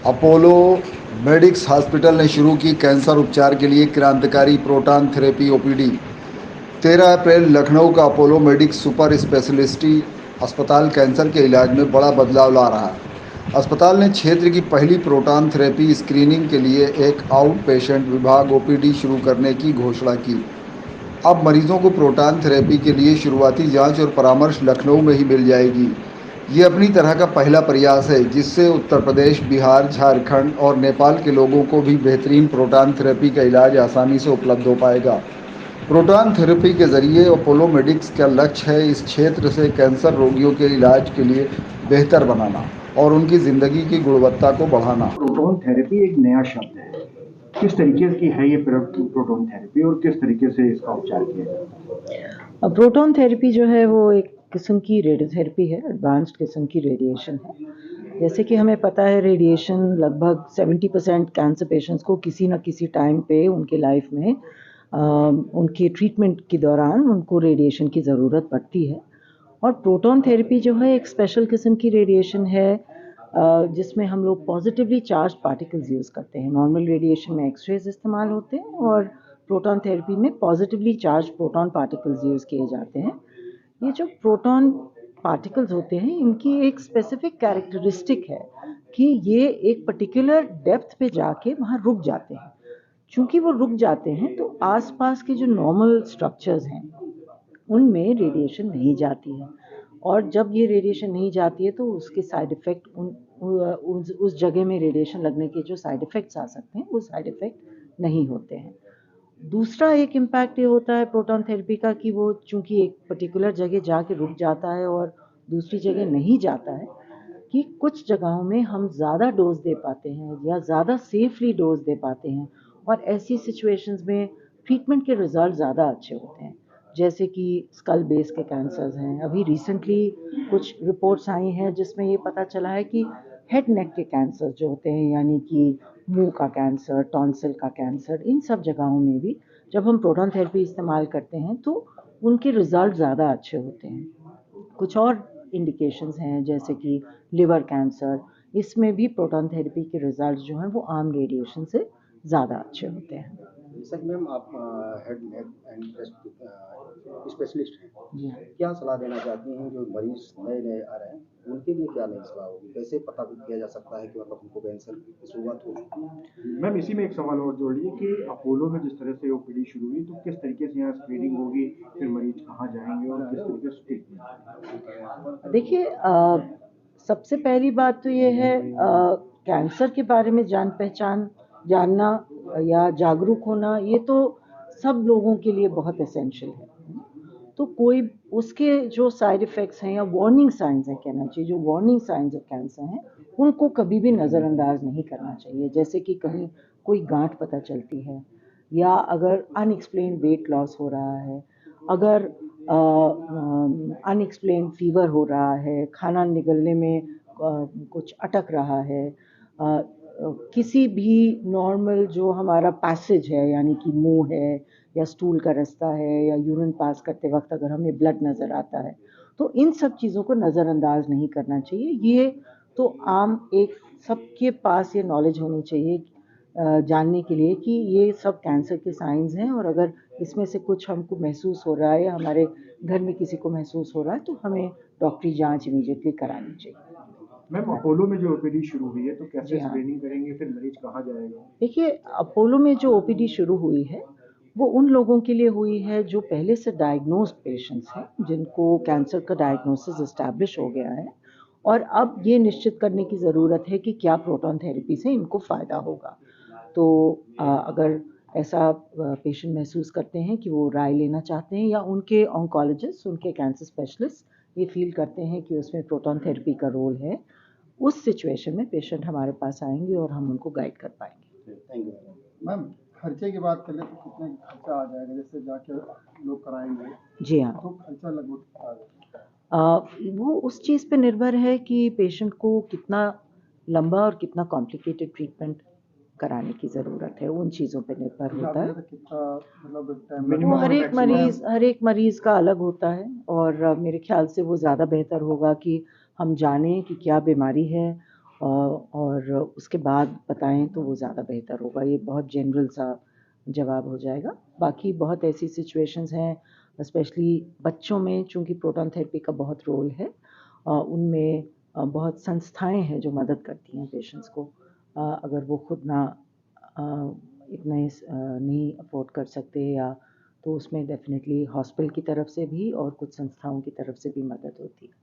Apollo medics hospital ने शुरू की कैंसर उपचार के लिए क्रांतिकारी प्रोटॉन थेरेपी ओपीडी। 13 अप्रैल लखनऊ का अपोलो मेडिक्स सुपर स्पेशलिटी अस्पताल कैंसर के इलाज में बड़ा बदलाव ला रहा है। अस्पताल ने क्षेत्र की पहली प्रोटॉन थेरेपी स्क्रीनिंग के लिए एक आउट पेशेंट विभाग ओपीडी शुरू करने की घोषणा की। अब मरीजों को प्रोटॉन थेरेपी के लिए शुरुआती जांच और परामर्श लखनऊ में ही मिल जाएगी। ये अपनी तरह का पहला प्रयास है जिससे उत्तर प्रदेश, बिहार, झारखंड और नेपाल के लोगों को भी बेहतरीन प्रोटॉन थेरेपी का इलाज आसानी से उपलब्ध हो पाएगा। प्रोटॉन थेरेपी के जरिए अपोलो मेडिक्स का लक्ष्य है इस क्षेत्र से कैंसर रोगियों के इलाज के लिए बेहतर बनाना और उनकी ज़िंदगी की गुणवत्ता को बढ़ाना। प्रोटॉन थेरेपी एक नया शब्द है। किस तरीके की है ये प्रोटॉन थेरेपी और किस तरीके से इसका उपचार किया जाता है? प्रोटॉन थेरेपी जो है वो एक किस्म की रेडियोथेरेपी है, एडवांस्ड किस्म की रेडिएशन है। जैसे कि हमें पता है रेडिएशन लगभग 70% कैंसर पेशेंट्स को किसी न किसी टाइम पे उनके लाइफ में उनके ट्रीटमेंट के दौरान उनको रेडिएशन की ज़रूरत पड़ती है। और प्रोटॉन थेरेपी जो है एक स्पेशल किस्म की रेडिएशन है जिसमें हम लोग पॉजिटिवली चार्ज पार्टिकल्स यूज़ करते हैं। नॉर्मल रेडिएशन में एक्सरेज इस्तेमाल होते हैं और प्रोटॉन थेरेपी में positively charge proton particles use किए जाते हैं। ये जो प्रोटॉन पार्टिकल्स होते हैं इनकी एक स्पेसिफिक कैरेक्टरिस्टिक है कि ये एक पर्टिकुलर डेप्थ पे जाके वहाँ रुक जाते हैं। चूँकि वो रुक जाते हैं तो आसपास के जो नॉर्मल स्ट्रक्चर्स हैं उनमें रेडिएशन नहीं जाती है और जब ये रेडिएशन नहीं जाती है तो उसके साइड इफ़ेक्ट उस जगह में रेडिएशन लगने के जो साइड इफ़ेक्ट्स आ सकते हैं वो साइड इफ़ेक्ट नहीं होते हैं। दूसरा एक इम्पैक्ट ये होता है प्रोटॉन थेरेपी का कि वो चूँकि एक पर्टिकुलर जगह जाके रुक जाता है और दूसरी जगह नहीं जाता है कि कुछ जगहों में हम ज़्यादा डोज दे पाते हैं या ज़्यादा सेफली डोज दे पाते हैं और ऐसी सिचुएशंस में ट्रीटमेंट के रिज़ल्ट ज़्यादा अच्छे होते हैं। जैसे कि स्कल बेस के कैंसर्स हैं, अभी रिसेंटली कुछ रिपोर्ट्स आई हैं जिसमें ये पता चला है कि हेड नेक के कैंसर जो होते हैं यानी कि मुंह का कैंसर, टॉन्सिल का कैंसर, इन सब जगहों में भी जब हम प्रोटॉन थेरेपी इस्तेमाल करते हैं तो उनके रिज़ल्ट ज़्यादा अच्छे होते हैं। कुछ और इंडिकेशंस हैं जैसे कि लिवर कैंसर, इसमें भी प्रोटॉन थेरेपी के रिज़ल्ट जो हैं वो आम रेडिएशन से ज़्यादा अच्छे होते हैं। सर मैम आप head neck and breast specialist हैं, क्या सलाह देना चाहती हैं जो मरीज नए आ रहे हैं उनके लिए क्या नई सलाह होगी, कैसे पता किया जा सकता है कि मतलब उनको कैंसर की शुरुआत हो चुकी है? मैम इसी में एक सवाल और जोड़िए कि अपोलो में जिस तरह से ओपीडी शुरू हुई तो किस तरीके से यहाँ स्क्रीनिंग होगी, फिर मरीज कहाँ जाएंगे और किस तरीके से ट्रीटमेंट? देखिए सबसे पहली बात तो ये है कैंसर के बारे में जान पहचान जानना या जागरूक होना ये तो सब लोगों के लिए बहुत एसेंशियल है। तो कोई उसके जो साइड इफ़ेक्ट्स हैं या वार्निंग साइंस हैं कहना चाहिए, जो वार्निंग साइंस ऑफ कैंसर हैं उनको कभी भी नज़रअंदाज नहीं करना चाहिए। जैसे कि कहीं कोई गांठ पता चलती है या अगर अनएक्सप्लेन्ड वेट लॉस हो रहा है, अगर अनएक्सप्लेन्ड फीवर हो रहा है, खाना निगलने में कुछ अटक रहा है, किसी भी नॉर्मल जो हमारा पैसेज है यानी कि मुंह है या स्टूल का रास्ता है या यूरिन पास करते वक्त अगर हमें ब्लड नज़र आता है तो इन सब चीज़ों को नज़रअंदाज नहीं करना चाहिए। ये तो आम एक सबके पास ये नॉलेज होनी चाहिए जानने के लिए कि ये सब कैंसर के साइंस हैं और अगर इसमें से कुछ हमको महसूस हो रहा है या हमारे घर में किसी को महसूस हो रहा है तो हमें डॉक्टरी जांच इमीडिएटली करानी चाहिए। मैम अपोलो में जो ओपीडी शुरू हुई है तो कैसे जी हाँ। स्क्रीनिंग करेंगे, फिर मरीज कहाँ जाएगा? देखिए अपोलो में जो ओपीडी शुरू हुई है वो उन लोगों के लिए हुई है जो पहले से डायग्नोस्ड पेशेंट्स हैं जिनको कैंसर का डायग्नोसिस इस्टेब्लिश हो गया है और अब ये निश्चित करने की ज़रूरत है कि क्या प्रोटॉन थेरेपी से इनको फ़ायदा होगा। तो अगर ऐसा पेशेंट महसूस करते हैं कि वो राय लेना चाहते हैं या उनके ऑन्कोलॉजिस्ट, उनके कैंसर स्पेशलिस्ट ये फील करते हैं कि उसमें प्रोटॉन थेरेपी का रोल है, उस सिचुएशन में पेशेंट हमारे पास आएंगे और हम उनको गाइड कर पाएंगे। Thank you ma'am. खर्चे की बात करें तो कितने खर्चा आ जाएगा, जैसे जाके लोग कराएंगे? जी हाँ, तो खर्चा लगभग कितना आ जाएगा? वो उस चीज़ पे निर्भर है कि पेशेंट को कितना लंबा और कितना कॉम्प्लिकेटेड ट्रीटमेंट कराने की ज़रूरत है, उन चीज़ों पे निर्भर होता है। कितना मतलब टाइम? Minimum वो और हर एक मरीज़ का अलग होता है और मेरे ख्याल से वो ज़्यादा बेहतर होगा कि हम जानें कि क्या बीमारी है और उसके बाद बताएं तो वो ज़्यादा बेहतर होगा। ये बहुत जनरल सा जवाब हो जाएगा। बाकी बहुत ऐसी सिचुएशंस हैं स्पेशली बच्चों में, चूँकि प्रोटॉन थेरेपी का बहुत रोल है, उनमें बहुत संस्थाएं हैं जो मदद करती हैं पेशेंट्स को। अगर वो खुद ना इतना नहीं अफोर्ड कर सकते या तो उसमें डेफिनेटली हॉस्पिटल की तरफ से भी और कुछ संस्थाओं की तरफ से भी मदद होती है।